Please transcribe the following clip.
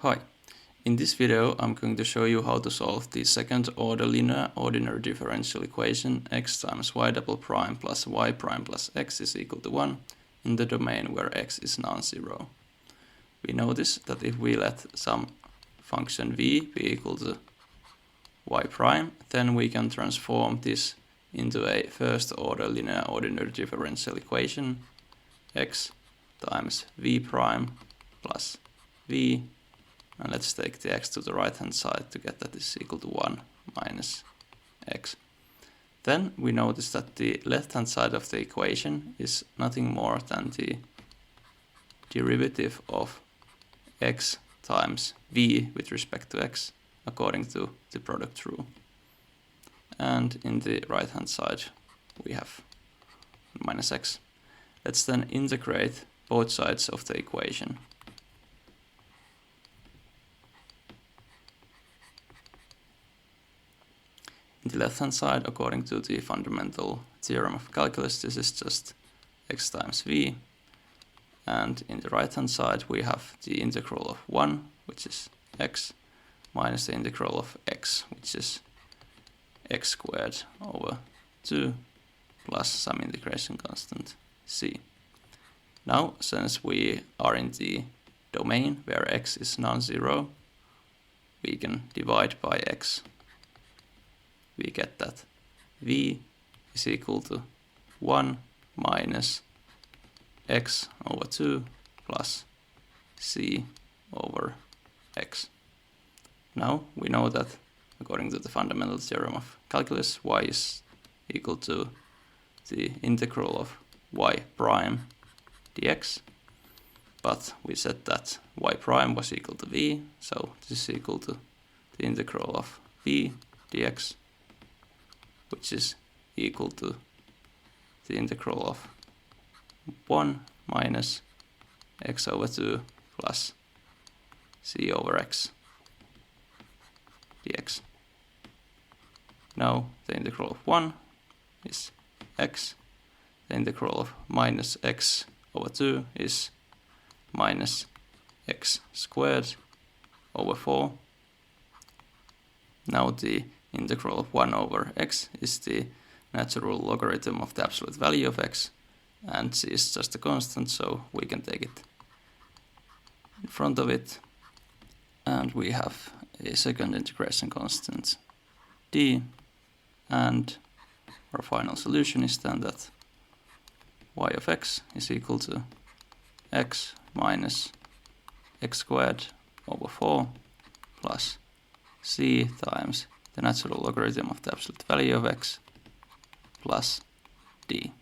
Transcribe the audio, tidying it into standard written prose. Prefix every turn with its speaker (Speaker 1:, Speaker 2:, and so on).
Speaker 1: Hi, in this video I'm going to show you how to solve the second order linear ordinary differential equation x times y double prime plus y prime plus x is equal to 1 in the domain where x is non-zero. We notice that if we let some function v be equal to y prime, then we can transform this into a first order linear ordinary differential equation x times v prime plus v, and let's take the x to the right hand side to get that is equal to 1 minus x. Then we notice that the left hand side of the equation is nothing more than the derivative of x times v with respect to x according to the product rule. And in the right hand side we have minus x. Let's then integrate both sides of the equation. In the left hand side, according to the fundamental theorem of calculus, this is just x times v. And in the right hand side we have the integral of 1, which is x, minus the integral of x, which is x squared over 2 plus some integration constant c. Now, since we are in the domain where x is non-zero, we can divide by x. We get that v is equal to 1 minus x over 2 plus c over x. Now we know that according to the fundamental theorem of calculus, y is equal to the integral of y prime dx, but we said that y prime was equal to v, so this is equal to the integral of v dx, which is equal to the integral of 1 minus x over 2 plus c over x dx. Now the integral of 1 is x, the integral of minus x over 2 is minus x squared over 4. Now the integral of 1 over x is the natural logarithm of the absolute value of x, and c is just a constant, so we can take it in front of it, and we have a second integration constant d, and our final solution is then that y of x is equal to x minus x squared over 4 plus c times the natural logarithm of the absolute value of x plus d.